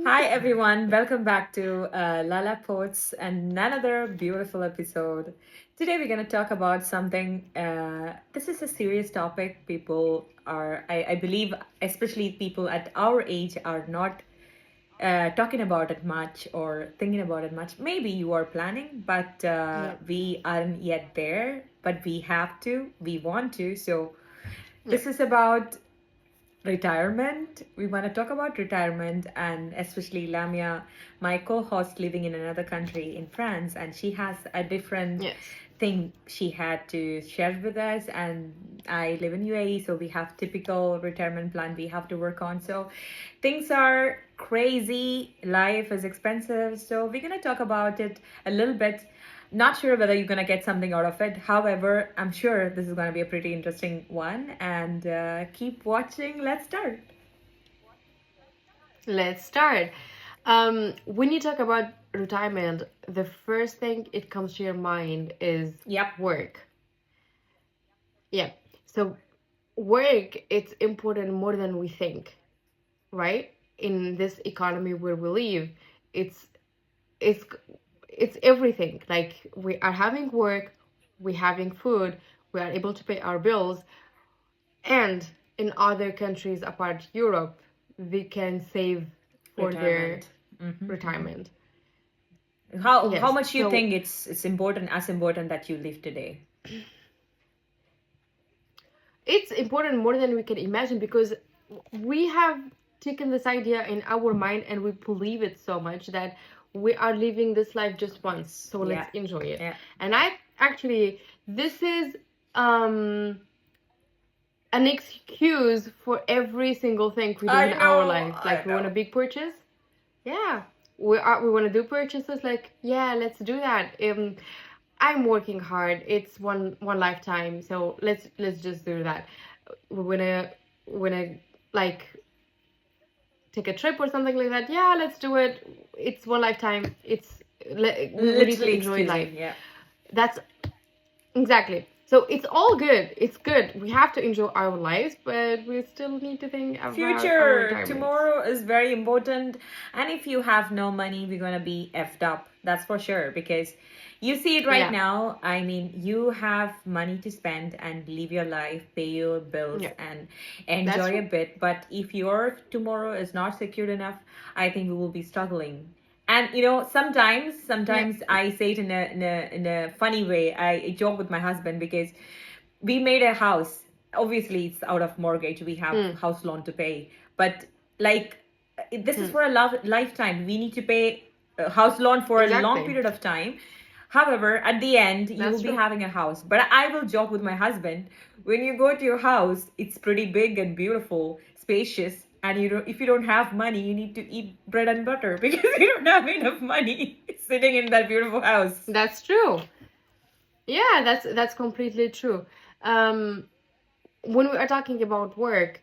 Hi everyone, welcome back to Lala Poets and another beautiful episode. Today we're going to talk about something. This is a serious topic. People are, I believe, especially people at our age, are not talking about it much or thinking about it much. Maybe you are planning, but Yeah, we aren't yet there. But we have to, we want to. So yeah, this is about retirement. We want to talk about retirement, and especially Lamia, my co-host living in another country in France, and she has a different yes. thing she had to share with us. And I live in UAE, so we have typical retirement plan we have to work on. So things are crazy, life is expensive, so we're going to talk about it a little bit. Not sure whether you're going to get something out of it. However, I'm sure this is going to be a pretty interesting one. And keep watching. Let's start. Let's start. When you talk about retirement, the first thing it comes to your mind is Yep. work. Yeah. So work, it's important more than we think, right? In this economy where we live, it's it's it's everything. Like we are having work, we're having food, we are able to pay our bills, and in other countries apart Europe, they can save for their Retirement. Hmm. retirement. How Yes, much you so think it's important, as important that you live today? it's important more than we can imagine because we have taken this idea in our mind and we believe it so much that we are living this life just once, Yes. so let's Yeah. enjoy it. Yeah. And I actually, this is um an excuse for every single thing we do in I our know. life. I Like we want know. a big purchase, yeah, we want to do purchases, like yeah, let's do that. I'm working hard, it's one lifetime, so let's just do that. We wanna like take a trip or something like that, yeah, let's do it. It's one lifetime, we need to Literally enjoy life. excusing. Yeah. That's exactly. So it's all good. It's good. We have to enjoy our lives, but we still need to think about our Future retirements. tomorrow is very important, and if you have no money, we're gonna be effed up, that's for sure. Because you see it right Yeah, now. I mean, you have money to spend and live your life, pay your bills, yeah, and that's enjoy a true. bit. But if your tomorrow is not secured enough, I think we will be struggling. And sometimes Yeah. sometimes I say it in a funny way. I joke with my husband because we made a house. Obviously it's out of mortgage, we have Hmm. house loan to pay, but like, this is Hmm. for a lifetime. We need to pay a house loan for a long Exactly. period of time. However, at the end you will That's be true. having a house. But I will joke with my husband, when you go to your house, it's pretty big and beautiful, spacious, and if you don't have money, you need to eat bread and butter because you don't have enough money sitting in that beautiful house. That's true. Yeah, that's completely true. Um, when we are talking about work,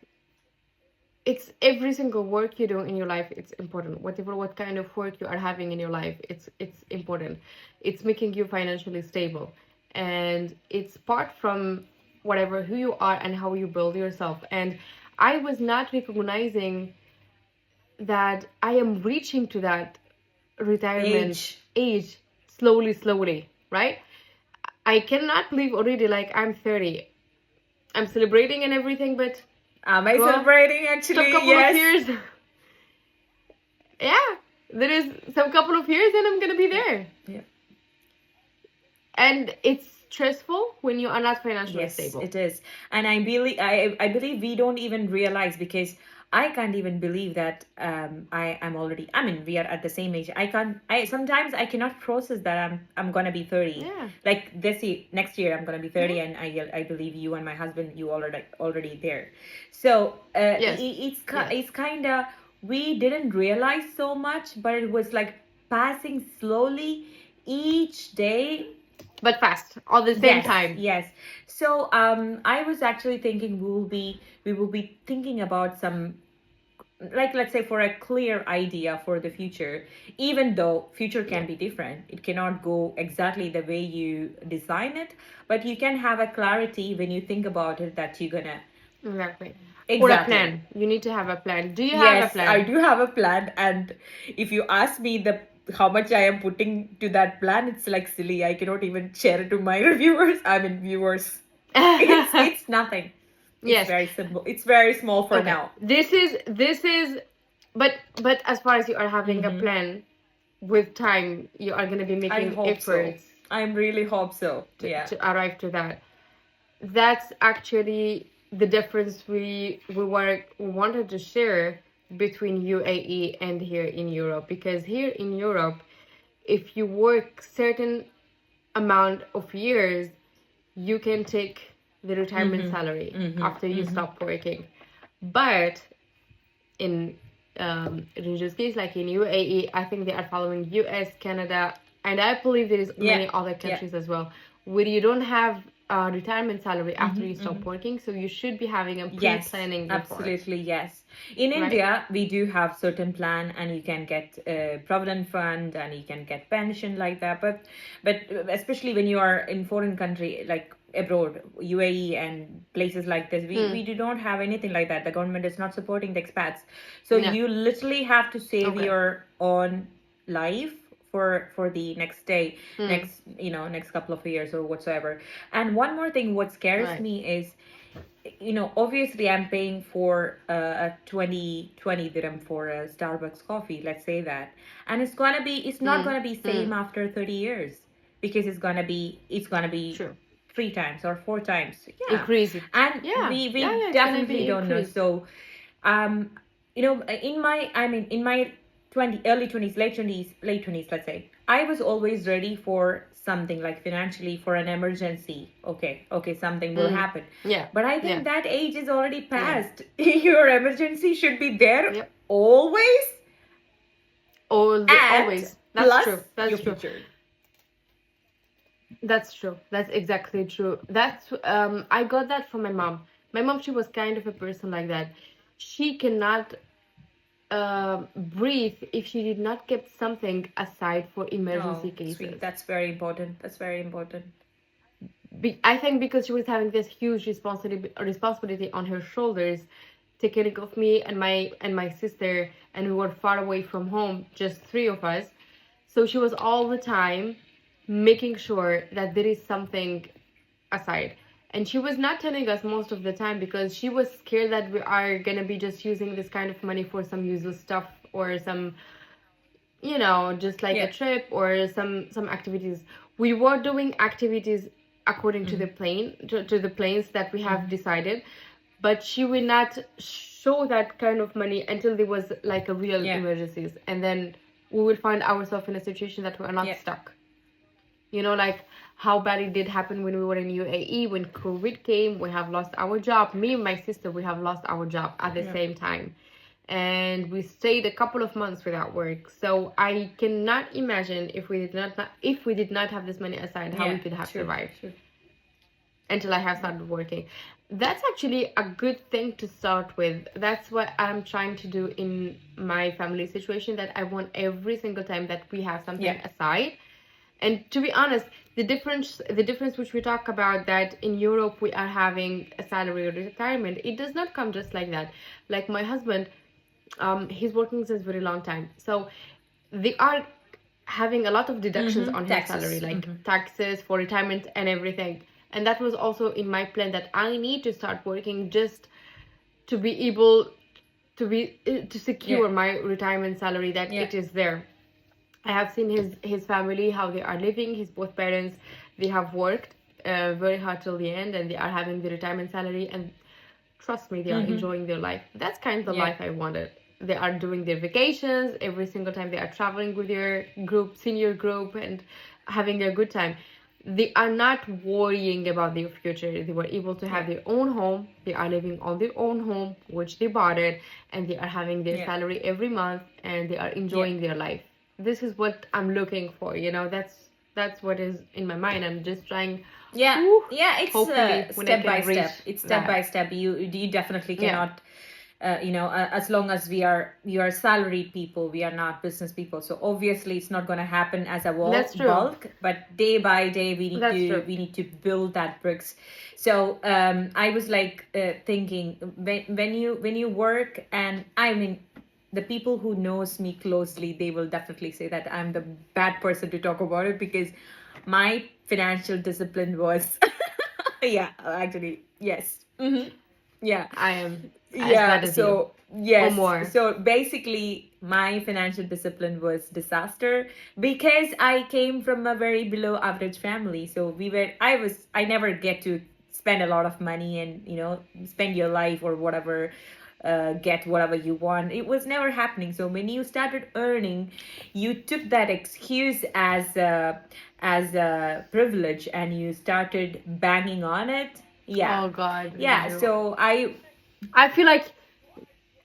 it's every single work you do in your life. It's important. Whatever what kind of work you are having in your life, it's important. It's making you financially stable, and it's part from whatever who you are and how you build yourself. And I was not recognizing that I am reaching to that retirement Age. age slowly, right? I cannot believe already, like I'm 30. I'm celebrating and everything, but Am I girl, celebrating? some Actually, couple of yes. years, yeah, there is some couple of years and I'm gonna be Yeah. there. Yeah. And it's stressful when you are not financially Yes, stable. it is. And I believe we don't even realize, because I can't even believe that I am already, I mean, we are at the same age. I sometimes I cannot process that I'm gonna be 30. Yeah, Like this year, next year I'm gonna be yeah, 30, and I believe you and my husband, you already there. So yes, yes, it's kind of, we didn't realize so much, but it was like passing slowly each day. but fast all the same Yes, time. yes. So I was actually thinking we will be thinking about some, like, let's say, for a clear idea for the future. Even though future Yeah, can be different, it cannot go exactly the way you design it, but you can have a clarity when you think about it, that you're gonna exactly. or a Exactly. plan. You need to have a plan. Do you have a Yes, I plan? do have a plan, and if you ask me the how much I am putting to that plan, it's like silly. I cannot even share it to my reviewers. I mean, viewers. It's nothing. It's Yes. very simple. It's very small for Okay. now. This is but as far as you are having a Mm-hmm. plan with time, you are going to be I making hope so. efforts I really hope so. Yeah. to arrive to that. That's actually the difference we wanted to share between UAE and here in Europe, because here in Europe, if you work certain amount of years, you can take the retirement Mm-hmm. salary Mm-hmm. after you Mm-hmm. stop working. But in religious case like in UAE, I think they are following US, Canada, and I believe there is Yeah. many other Yeah. countries as well, where you don't have a retirement salary after you Mm-hmm. stop Mm-hmm. working. So you should be having a Yes, pre-planning before, absolutely, yes. In right? India, we do have certain plan, and you can get a provident fund, and you can get pension like that. But especially when you are in foreign country like abroad, UAE and places like this, we Hmm. do not have anything like that. The government is not supporting the expats, so Yeah. you literally have to save Okay. your own life for the next day, Hmm. next couple of years or whatsoever. And one more thing, what scares Right. me is, obviously I'm paying for a 20 dirham for a Starbucks coffee, let's say that. And it's not Hmm. gonna be Hmm. same after 30 years, because it's gonna be Sure. 3 times or 4 times. Yeah. Increase it. And Yeah. Yeah. we Yeah. It's gonna definitely be don't know. increased. So, um, in my early 20s, late 20s, let's say, I was always ready for something like financially, for an emergency. Okay, something will Hmm. happen. Yeah. But I Yeah. think that age is already Yeah. past. Your emergency should be there Yep. always, and Always. That's plus true. your That's true. future. That's true. That's exactly true. That's I got that from my mom. My mom, she was kind of a person like that. She cannot breathe if she did not keep something aside for emergency Oh, sweet. cases. That's very important. That's very important. I think because she was having this huge responsibility on her shoulders, taking care of me and my sister, and we were far away from home, just three of us. So she was all the time making sure that there is something aside. And she was not telling us most of the time because she was scared that we are gonna be just using this kind of money for some useless stuff or some, just like a Yeah. trip or some activities. We were doing activities according to Mm-hmm. the to the plans that we have Mm-hmm. decided, but she will not show that kind of money until there was like a real Yeah. emergencies, and then we will find ourselves in a situation that we are not Yeah. stuck. Like how bad it did happen when we were in UAE when COVID came. We have lost our job. Me and my sister, we have lost our job at the Yeah. same time, and we stayed a couple of months without work. So I cannot imagine if we did not have this money aside, how we Yeah. could have Sure. survived Sure. until I have started working. That's actually a good thing to start with. That's what I'm trying to do in my family situation, that I want every single time that we have something Yeah. aside. And to be honest, the difference which we talk about, that in Europe we are having a salary or retirement, it does not come just like that. Like my husband, he's working since a very long time. So they are having a lot of deductions Mm-hmm. on his salary, Taxes. like Mm-hmm. taxes for retirement and everything. And that was also in my plan, that I need to start working just to be able to Yeah. secure my retirement salary, that Yeah. it is there. I have seen his family, how they are living. His both parents, they have worked very hard till the end, and they are having the retirement salary. And trust me, they are Mm-hmm. enjoying their life. That's kind of the Yeah. life I wanted. They are doing their vacations every single time. They are traveling with their group, senior group, and having a good time. They are not worrying about their future. They were able to have Yeah. their own home. They are living on their own home, which they bought it, and they are having their Yeah. salary every month, and they are Yeah. enjoying their life. This is what I'm looking for. That's what is in my mind. I'm just trying. Yeah. Whew, Yeah. It's hopefully, when I step by can reach step. It's step by that. step. You definitely Yeah. cannot as long as we are salaried people, we are not business people. So obviously it's not going to happen as a That's true. bulk, but day by day That's true. we need to build that bricks. So I was like thinking, when you work, and I mean, the people who knows me closely, they will definitely say that I'm the bad person to talk about it, because my financial discipline was yeah, actually, yes. Yeah. I am as Yeah, bad as you, so or yes. more. So basically my financial discipline was disaster, because I came from a very below average family. So I never get to spend a lot of money and, spend your life or whatever, get whatever you want. It was never happening. So when you started earning, you took that excuse as a privilege, and you started banging on it. Yeah. Oh God, Yeah, Riju. so I feel like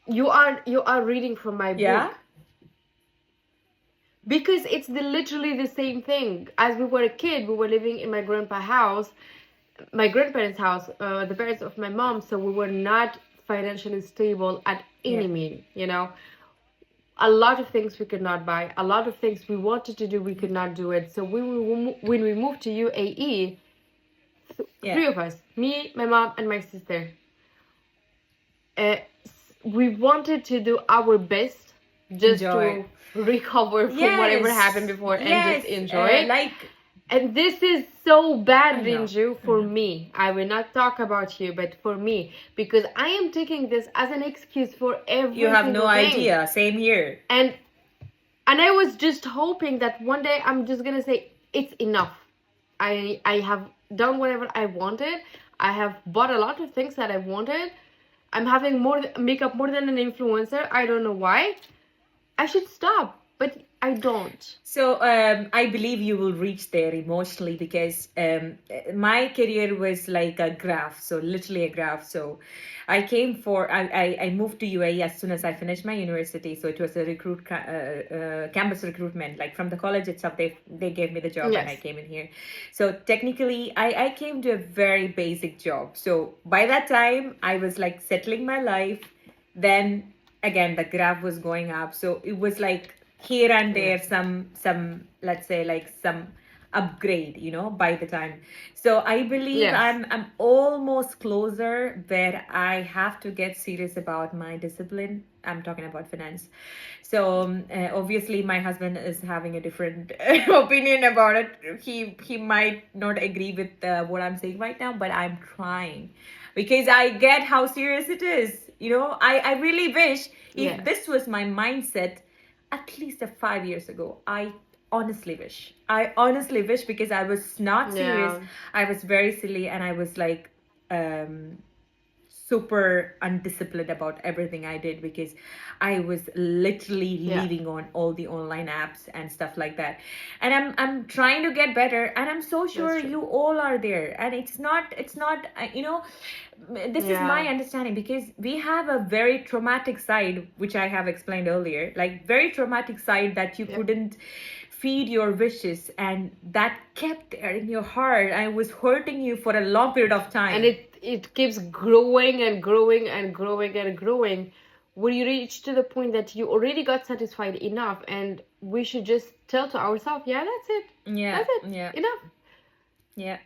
you are reading from my yeah. book, because it's literally the same thing. As we were a kid, we were living in my grandparents' house, the parents of my mom. So we were not financially stable at Yeah. any mean. A lot of things we could not buy. A lot of things we wanted to do, we could not do it. So when we moved to UAE, Yeah. three of us, me, my mom, and my sister, uh, we wanted to do our best just Enjoy. to recover from whatever happened Yes. before and Yes. just enjoy. Like, And this is so bad, I know. Rinju, I for know. me. I will not talk about you, but for me, because I am taking this as an excuse for You every have no single thing. idea. Same here. And I was just hoping that one day I'm just gonna say it's enough. I have done whatever I wanted. I have bought a lot of things that I wanted. I'm having more makeup more than an influencer. I don't know why. I should stop, but I don't. So I believe you will reach there emotionally, because my career was like a graph, so literally a graph. So I moved to UAE as soon as I finished my university. So it was a campus recruitment, like from the college itself. They gave me the job, and Yes. I came in here. So technically, I came to a very basic job. So by that time, I was like settling my life. Then again, the graph was going up. So it was like here and Yeah. there some, let's say, like some upgrade, by the time. So I believe Yes. I'm almost closer, where I have to get serious about my discipline. I'm talking about finance. So obviously my husband is having a different opinion about it. He might not agree with what I'm saying right now, but I'm trying, because I get how serious it is. I really wish, if Yes. this was my mindset at least 5 years ago. I honestly wish, because I was not serious. Yeah. I was very silly, and I was like super undisciplined about everything I did, because I was literally Yeah. living on all the online apps and stuff like that. And I'm trying to get better, and I'm so sure That's true. you all are there. And it's not this is my Yeah. understanding, because we have a very traumatic side, which I have explained earlier, like very traumatic side, that you Yep. couldn't feed your wishes, and that kept there in your heart and was hurting you for a long period of time. And it keeps growing and growing and growing and growing, when you reach to the point that you already got satisfied enough, and we should just tell to ourselves, yeah, that's it. Yeah. That's it. Yeah. Enough. Yeah.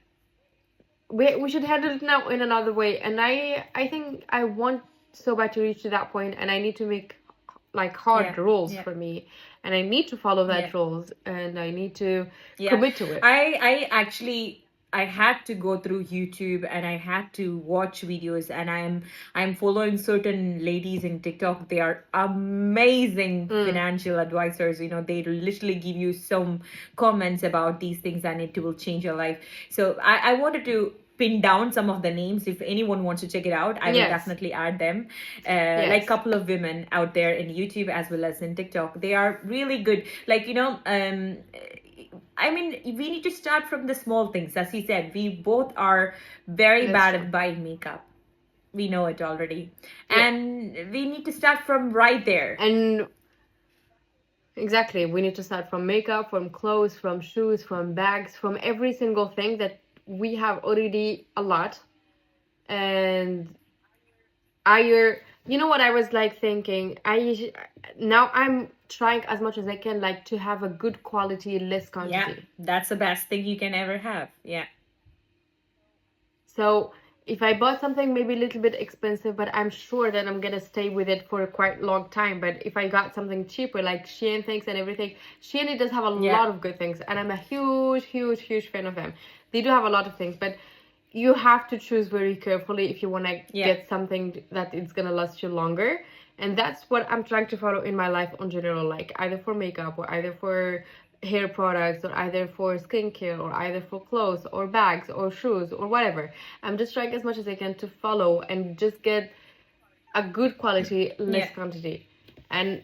We should handle it now in another way. And I think I want so bad to reach to that point, and I need to make like hard Yeah. rules Yeah. for me, and I need to follow that Yeah. rules, and I need to Yeah. commit to it. I actually, I had to go through YouTube, and I had to watch videos, and I'm following certain ladies in TikTok. They are amazing financial advisors. They literally give you some comments about these things, and it will change your life. So I wanted to pin down some of the names. If anyone wants to check it out, I will Yes. definitely add them. Yes. Like a couple of women out there in YouTube as well as in TikTok. They are really good. Like, I mean, we need to start from the small things. As you said, we both are very That's bad true. at buying makeup. We know it already. Yeah. And we need to start from right there. And exactly, we need to start from makeup, from clothes, from shoes, from bags, from every single thing that we have already a lot. And You know what I was like thinking? Now I'm trying as much as I can, like, to have a good quality, less Yeah, quantity. that's the best thing you can ever have. Yeah. So if I bought something maybe a little bit expensive, but I'm sure that I'm gonna stay with it for a quite long time. But if I got something cheaper, like Shein things and everything, Shein, it does have a Yeah. lot of good things, and I'm a huge, huge, huge fan of them. They do have a lot of things, but you have to choose very carefully if you want to Yeah. get something that it's gonna last you longer. And that's what I'm trying to follow in my life in general, like either for makeup or either for hair products or either for skincare or either for clothes or bags or shoes or whatever. I'm just trying as much as I can to follow and just get a good quality, Yeah. less quantity. And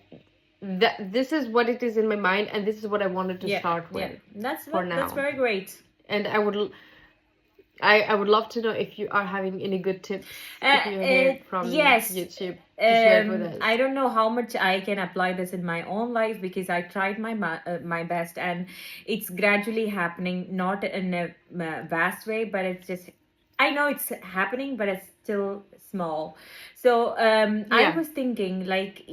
this is what it is in my mind, and this is what I wanted to Yeah. start Yeah. with That's for that's now. very great. And I would love to know if you are having any good tips, if you heard from Yes. YouTube, to share it with I us. don't know how much I can apply this in my own life because I tried my best, and it's gradually happening, not in a vast way, but it's just, I know it's happening, but it's still small. So I Yeah, was thinking, like,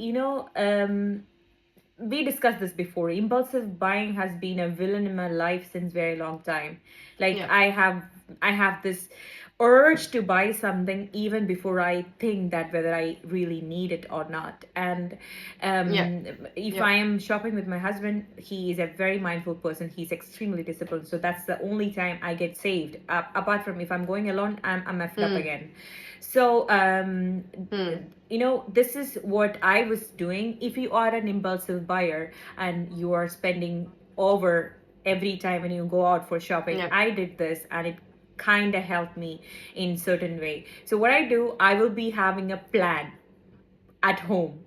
we discussed this before. Impulsive buying has been a villain in my life since very long time. Like, yeah. I have this urge to buy something even before I think that whether I really need it or not. And Yeah. if Yeah. I am shopping with my husband, he is a very mindful person. He's extremely disciplined, so that's the only time I get saved. Apart from if I'm going alone, I'm effed up Mm. again. So Mm. this is what I was doing. If you are an impulsive buyer and you are spending over every time when you go out for shopping, Yeah. I did this and it kind of helped me in certain way. So what I do, I will be having a plan at home.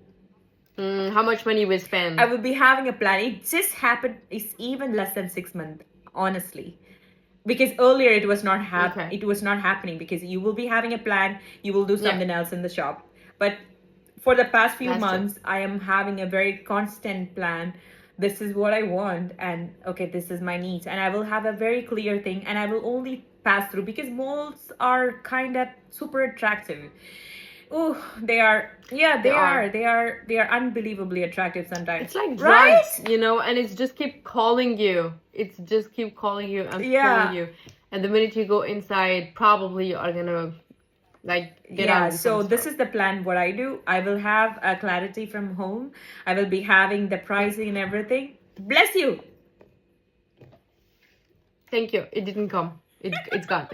How much money we I spend? will be having a plan. It just happened. It's even less than 6 months, honestly, because earlier Okay. it was not happening because you will be having a plan, you will do Yeah, something else in the shop. But for the past few that's true. months I am having a very constant plan. This is what I want, and okay, this is my needs, and I will have a very clear thing, and I will only pass through because malls are kind of super attractive. Oh, they are. Yeah, They are. they are unbelievably attractive sometimes, It's like right? drugs, you know, and it's just keep calling you. It's just keep calling you and pulling Yeah. you. And the minute you go inside, probably you are gonna like get out Yeah, of the some so this stuff. is the plan. What I do, I will have a clarity from home. I will be having the Yeah. pricing and everything. Bless you. Thank you. It didn't come. It's gone.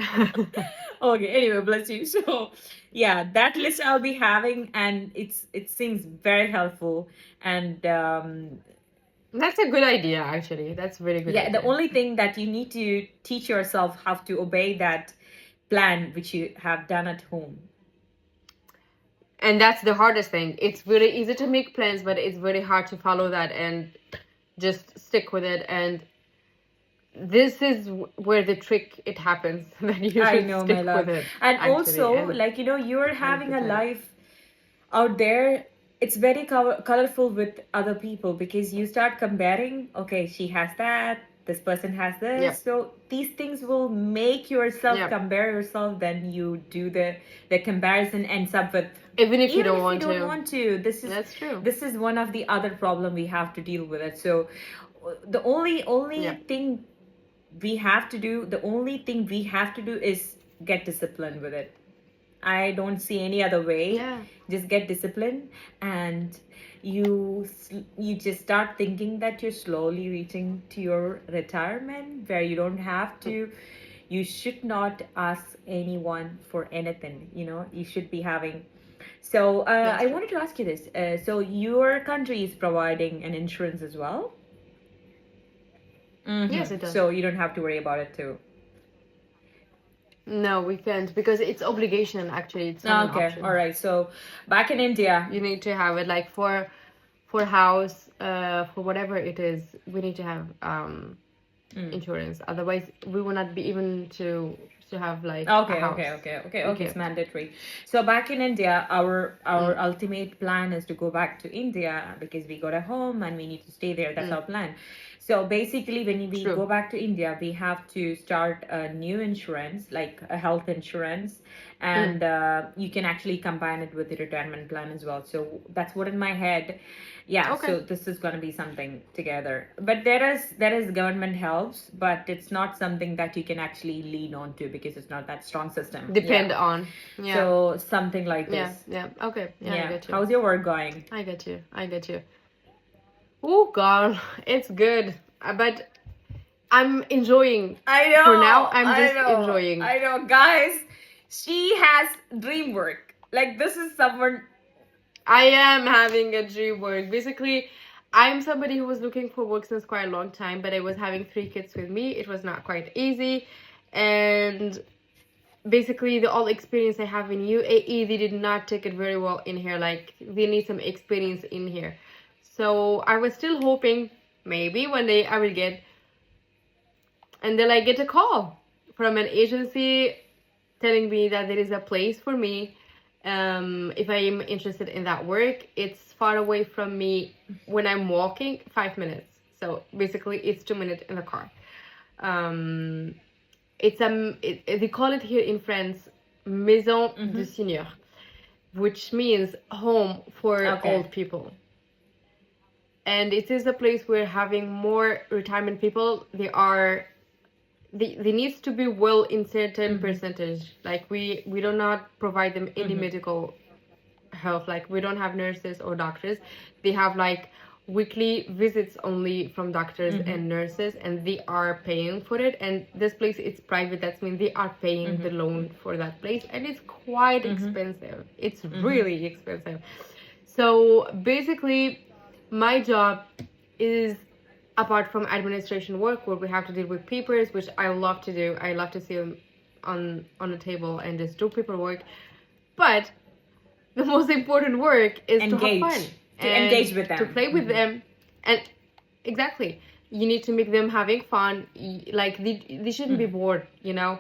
Okay, anyway, bless you. So, yeah, that list I'll be having, and it seems very helpful. And That's a good idea, actually. That's a really good yeah, the idea. only thing that you need to teach yourself how to obey that plan which you have done at home. And that's the hardest thing. It's very easy to make plans, but it's very hard to follow that and just stick with it. And this is where the trick it happens, that you I should know, my stick with love. it, And actually, also, and like, you're having a 100%. life out there. It's very colorful with other people because you start comparing. Okay, she has that, this person has Yeah, this, so these things will make yourself yeah. compare yourself. Then you do the comparison ends up with, Even if you even don't if you want don't to. want to, That's true. this is one of the other problem we have to deal with it. So the only Yeah, thing we have to do is get disciplined with it. I don't see any other way. yeah, Just get disciplined, and you just start thinking that you're slowly reaching to your retirement where you don't have to, you should not ask anyone for anything, you should be having. So that's I true. wanted to ask you this. So your country is providing an insurance as well? Yes, it does. So you don't have to worry about it too. No, we can't, because it's obligation, actually. It's not an Okay, all option. right. So back in India, You need to have it, like for house, for whatever it is, we need to have insurance. Otherwise, we will not be even to have like a okay, house. okay, okay, okay, We okay. It's can't. mandatory. So back in India, our Mm, ultimate plan is to go back to India because we got a home and we need to stay there. That's mm, our plan. So basically, when we True. go back to India, we have to start a new insurance, like a health insurance, Mm. and you can actually combine it with the retirement plan as well. So that's what in my head. Yeah, Okay. so this is going to be something together. But there is government helps, but it's not something that you can actually lean on to because it's not that strong system. Yeah. Depend on. Yeah. So something like Yeah. this. Yeah. Okay. Yeah, I Yeah. get you. How's your work going? I get you. I get you. Oh God, it's good. But I'm enjoying. I know. For now, I'm I just know. enjoying. I know, guys. She has dream work. Like this is someone. I am having a dream work. Basically, I'm somebody who was looking for work since quite a long time, but I was having 3 kids with me. It was not quite easy. And basically, the all experience I have in UAE, they did not take it very well in here. Like, they need some experience in here. So I was still hoping maybe one day I will get. And then I get a call from an agency telling me that there is a place for me if I am interested in that work. It's far away from me. When I'm walking, 5 minutes. So basically, it's 2 minutes in the car. It's they call it here in France maison de senior, which means home for Okay. old people. And it is a place where having more retirement people, they needs to be well in certain percentage. Like we do not provide them any medical health. Like we don't have nurses or doctors. They have like weekly visits only from doctors and nurses, and they are paying for it. And this place, it's private. That means they are paying the loan for that place, and it's quite expensive. It's really expensive. So basically, my job is, apart from administration work where we have to deal with papers, which I love to do. I love to see them on the table and just do paperwork. But the most important work is to have fun. To engage with them. To play with them. And exactly. You need to make them having fun. Like they shouldn't be bored, you know.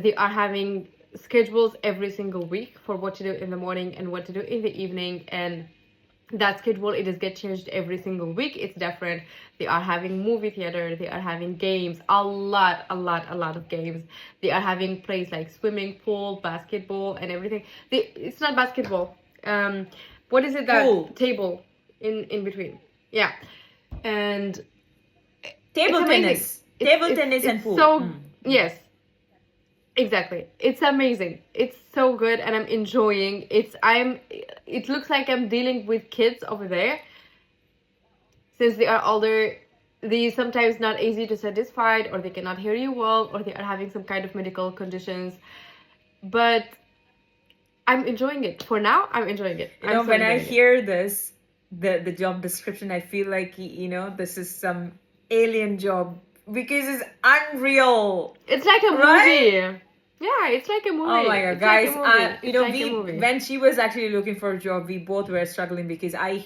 They are having schedules every single week for what to do in the morning and what to do in the evening, and that schedule, it is get changed every single week. It's different. They are having movie theater, they are having games, a lot of games. They are having plays like swimming pool, basketball, and everything. It's not basketball, what is it, that Pool. table in between? Yeah. And Table tennis. Table tennis and pool. So yes, exactly. It's amazing. It's so good, and I'm enjoying. It looks like I'm dealing with kids over there. Since they are older, they sometimes not easy to satisfied, or they cannot hear you well, or they are having some kind of medical conditions. But I'm enjoying it. For now, I'm enjoying it. You know, when I hear this, the job description, I feel like, this is some alien job because it's unreal. It's like a movie. Yeah, it's like a movie. Oh my god, It's guys! like a movie. When she was actually looking for a job, we both were struggling because I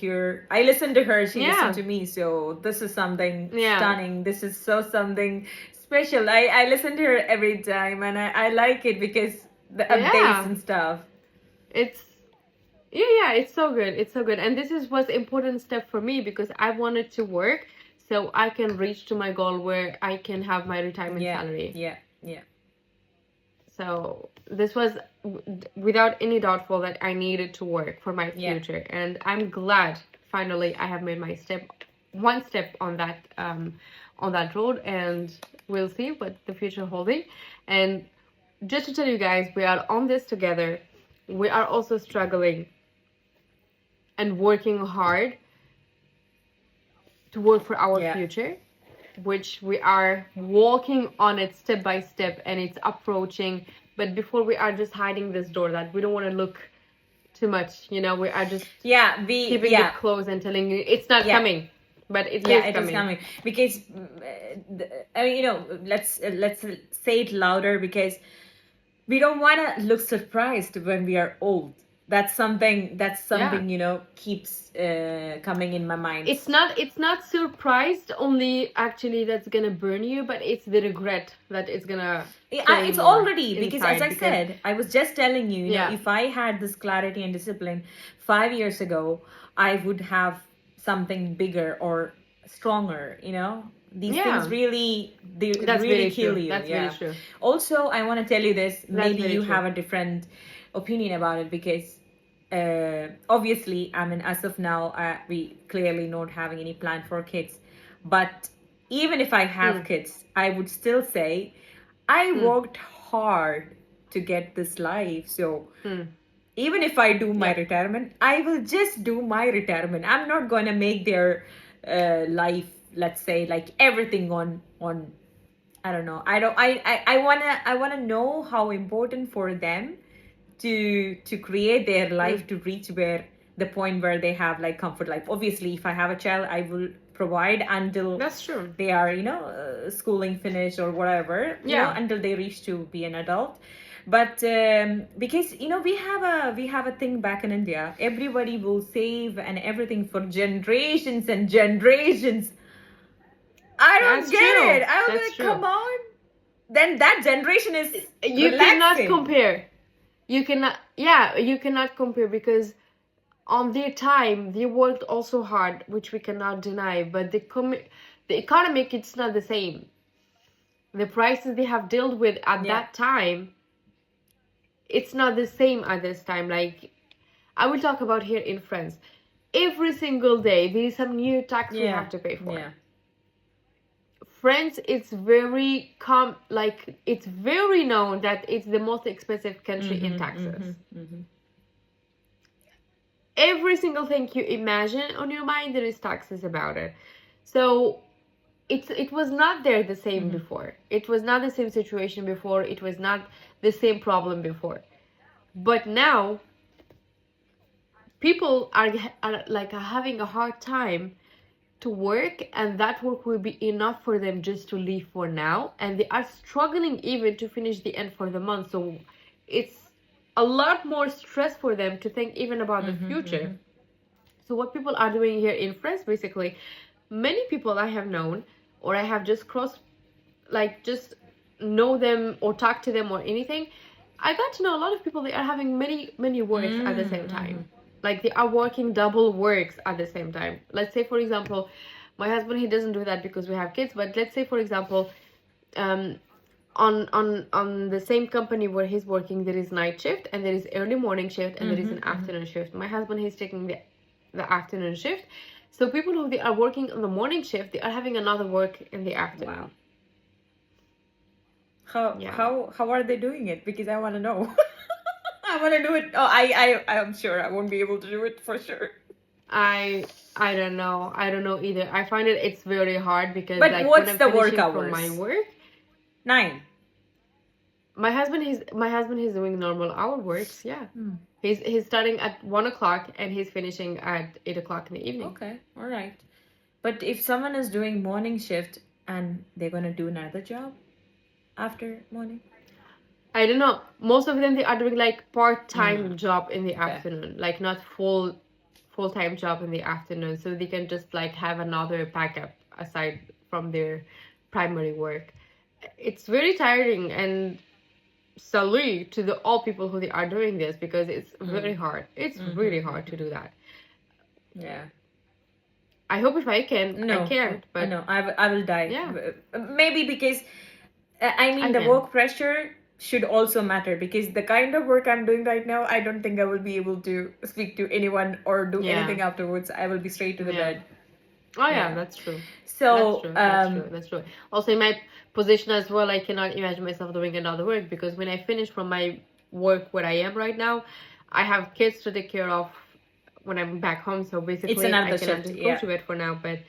listened to her, she listened to me. So this is something stunning. This is so something special. I listen to her every time, and I like it because the updates and stuff. It's it's so good. It's so good, and this is what's important step for me, because I wanted to work so I can reach to my goal where I can have my retirement salary. Yeah. So this was without any doubtful that I needed to work for my future, and I'm glad finally I have made my one step on that road, and we'll see what the future holding. And just to tell you guys, we are on this together. We are also struggling and working hard to work for our future, which we are walking on it step by step, and it's approaching. But before, we are just hiding this door that we don't want to look too much, we are just keeping it closed and telling you it's not coming, but it is coming. Because let's say it louder, because we don't want to look surprised when we are old. That's something keeps coming in my mind. It's not surprised only, actually, that's gonna burn you, but it's the regret that it's gonna it's already inside, because as I said, I was just telling you, if I had this clarity and discipline 5 years ago, I would have something bigger or stronger, these things Yeah, really, they that's really very kill true. you. That's very Yeah. true. Also, I want to tell you this. That's Maybe very you true. have a different opinion about it because obviously, I mean, as of now, we clearly not having any plan for kids. But even if I have Mm, kids, I would still say I mm, worked hard to get this life. So mm. even if I do my Yep. retirement, I will just do my retirement. I'm not going to make their life, let's say, like everything on I don't know. I wanna know how important for them to create their Mm. life to reach where the point where they have like comfort life. Obviously, if I have a child, I will provide until That's true. they are, schooling finished or whatever, Yeah, until they reach to be an adult. But because we have a thing back in India, everybody will save and everything for generations and generations. I don't that's get true. it. I was That's like, true. come on. Then that generation is You cannot relaxing. compare. You cannot, yeah, you cannot compare because on their time they worked also hard, which we cannot deny. But the economic, it's not the same. The prices they have dealt with at Yeah. that time, it's not the same at this time. Like I will talk about here in France. Every single day there is some new tax we Yeah. have to pay for. Yeah. France, it's very like it's very known that it's the most expensive country in taxes. Every single thing you imagine on your mind, there is taxes about it. So it was not there the same before. It was not the same situation before. It was not the same problem before. But now people are like having a hard time to work, and that work will be enough for them just to live for now, and they are struggling even to finish the end for the month. So it's a lot more stress for them to think even about the future. So what people are doing here in France, basically, many people I have known or I have just crossed, like just know them or talk to them or anything, I got to know a lot of people, they are having many works at the same time. Like they are working double works at the same time. Let's say for example, my husband, he doesn't do that because we have kids, but let's say for example, um on the same company where he's working, there is night shift and there is early morning shift and there is an afternoon shift. My husband, he's taking the afternoon shift. So people who they are working on the morning shift, they are having another work in the afternoon. Wow. How Yeah. how are they doing it? Because I want to know. I want to do it. Oh, I'm sure I won't be able to do it for sure. I don't know. I don't know either. I find it's very hard because But like when what's I'm the work finishing from my hours? work, 9. my husband he's doing normal hour works. Yeah. He's starting at 1 o'clock and he's finishing at 8 o'clock in the evening. Okay, all right. But if someone is doing morning shift and they're gonna do another job after morning. I don't know. Most of them, they are doing like part-time job in the Okay. afternoon, like not full-time job in the afternoon, so they can just like have another backup aside from their primary work. It's very tiring, and salute to the all people who they are doing this because it's very hard. It's really hard to do that. Yeah. I hope if I can, I No, can't, but no, I will die. yeah, Maybe because I mean I the can. work pressure should also matter because the kind of work I'm doing right now, I don't think I will be able to speak to anyone or do Yeah. anything afterwards. I will be straight to the Yeah. bed. Oh yeah, Yeah. that's true. So, That's true. Also, in my position as well, I cannot imagine myself doing another work because when I finish from my work where I am right now, I have kids to take care of when I'm back home. So basically, another I cannot shift, just yeah. go to it for now. But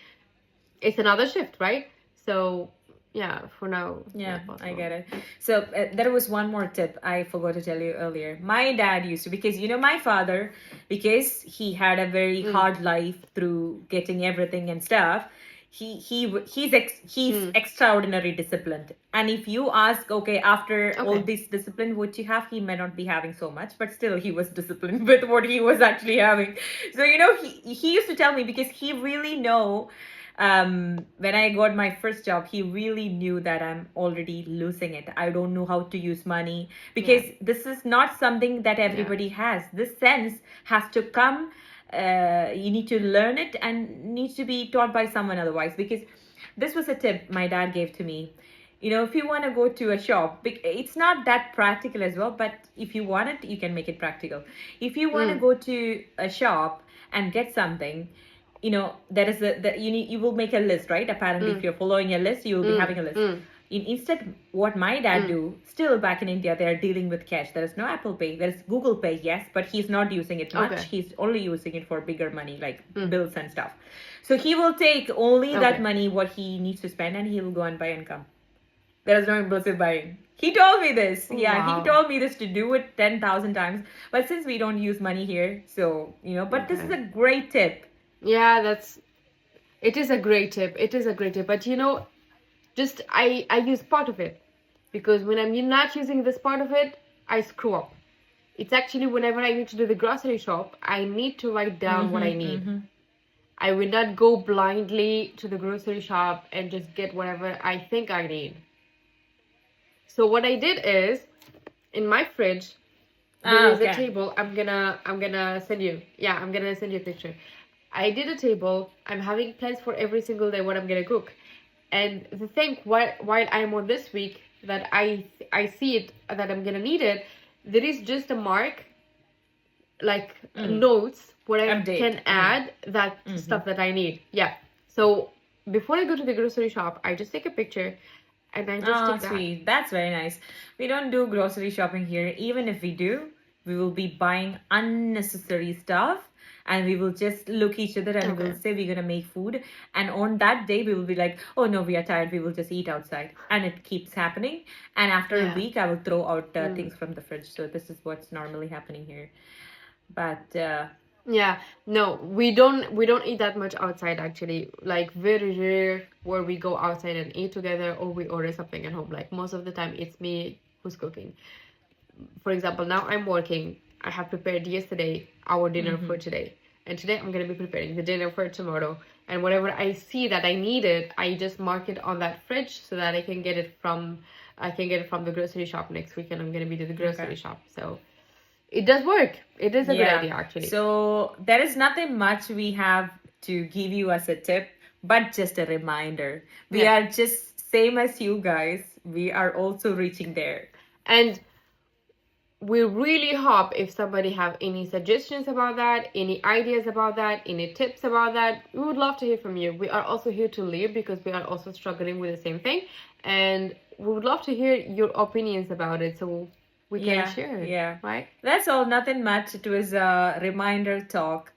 it's another shift, right? So yeah, for now. it's Yeah, not I possible. get it. So there was one more tip I forgot to tell you earlier. My dad used to, because my father, because he had a very hard life through getting everything and stuff. He's extraordinary disciplined. And if you ask, okay, after all Okay. this discipline, what you have, he may not be having so much, but still he was disciplined with what he was actually having. So he used to tell me, because he really know. When I got my first job, he really knew that I'm already losing it. I don't know how to use money, because this is not something that everybody has. This sense has to come. You need to learn it and needs to be taught by someone otherwise, because this was a tip my dad gave to me. If you want to go to a shop, it's not that practical as well, but if you want it, you can make it practical. If you want to Mm, go to a shop and get something, there is you will make a list, right? Apparently, if mm, you're following a list, you will be having mm, a list. mm, Instead, what my dad mm. do, still back in India, they are dealing with cash. There is no Apple Pay. There is Google Pay, yes, but he's not using it much. Okay. He's only using it for bigger money, like Mm, bills and stuff. So he will take only that okay. money, what he needs to spend, and he will go and buy and come. There is no impulsive buying. He told me this. Yeah, he Wow. told me this to do it 10,000 times. But since we don't use money here, so, but this is Okay. a great tip. Yeah, it is a great tip. It is a great tip. But just I use part of it, because when I'm not using this part of it, I screw up. It's actually whenever I need to do the grocery shop, I need to write down what I need. I will not go blindly to the grocery shop and just get whatever I think I need. So what I did is, in my fridge, there is a Okay. table. I'm gonna send you. Yeah, I'm gonna send you a picture. I did a table. I'm having plans for every single day what I'm gonna cook. And the thing, while I'm on this week that I see it, that I'm gonna need it, there is just a mark, like notes, where I Update. can add that stuff that I need. Yeah. So before I go to the grocery shop, I just take a picture and I just Oh, take that. sweet. That's very nice. We don't do grocery shopping here. Even if we do, we will be buying unnecessary stuff, and we will just look each other and we'll Okay. say we're gonna make food. And on that day, we will be like, oh no, we are tired. We will just eat outside. And it keeps happening. And after a Yeah. week, I will throw out things from the fridge. So this is what's normally happening here. But Yeah, no, we don't eat that much outside actually. Like very rare where we go outside and eat together, or we order something at home. Like most of the time it's me who's cooking. For example, now I'm working. I have prepared yesterday our dinner for today. And today I'm gonna be preparing the dinner for tomorrow. And whatever I see that I need it, I just mark it on that fridge so that I can get it from the grocery shop next week, and I'm gonna be to the grocery shop. So it does work. It is a good idea, actually. So there is nothing much we have to give you as a tip, but just a reminder. We Yeah. are just same as you guys. We are also reaching there. And we really hope if somebody have any suggestions about that, any ideas about that, any tips about that, we would love to hear from you. We are also here to live because we are also struggling with the same thing, and we would love to hear your opinions about it, so we can share it. Yeah. Right? That's all. Nothing much. It was a reminder talk.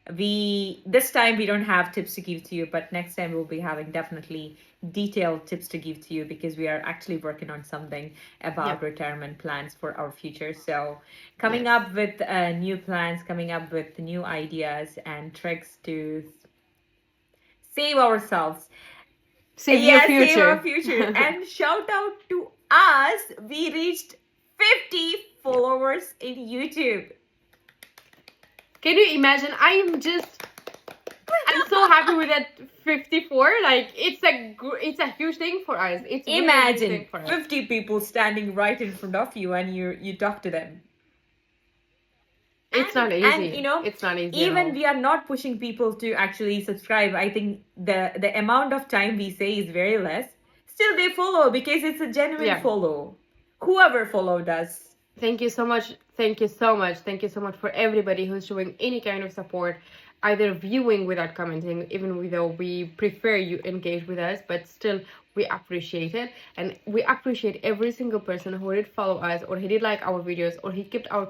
This time we don't have tips to give to you, but next time we'll be having definitely detailed tips to give to you, because we are actually working on something about retirement plans for our future. So coming Yes. up with new plans, coming up with new ideas and tricks to save ourselves. Save your Save our future. future. And shout out to us. We reached 50 followers in YouTube. Can you imagine? I'm so happy with that 54. Like it's a huge thing for us. It's really a huge Imagine thing for us. 50 people standing right in front of you, and you talk to them. It's not easy. And it's not easy at even all. we are not pushing people to actually subscribe. I think the amount of time we say is very less. Still they follow because it's a genuine follow. Whoever followed us. Thank you so much. Thank you so much. Thank you so much for everybody who's showing any kind of support, either viewing without commenting, even though we prefer you engage with us, but still we appreciate it. And we appreciate every single person who did follow us, or he did like our videos, or he kept our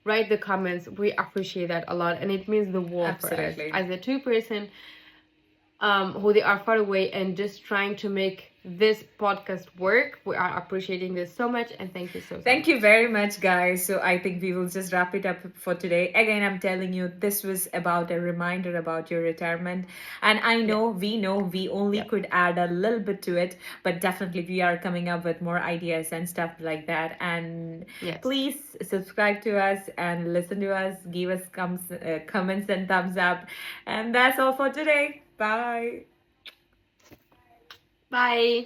write the comments. We appreciate that a lot, and it means the world for us. As a two-person who they are far away and just trying to make this podcast work, we are appreciating this so much, and thank you so much. Thank you very much, guys. So I think we will just wrap it up for today. Again, I'm telling you, this was about a reminder about your retirement, and I know we only could add a little bit to it, but definitely we are coming up with more ideas and stuff like that. And please subscribe to us and listen to us, give us comments and thumbs up. And that's all for today. Bye. Bye.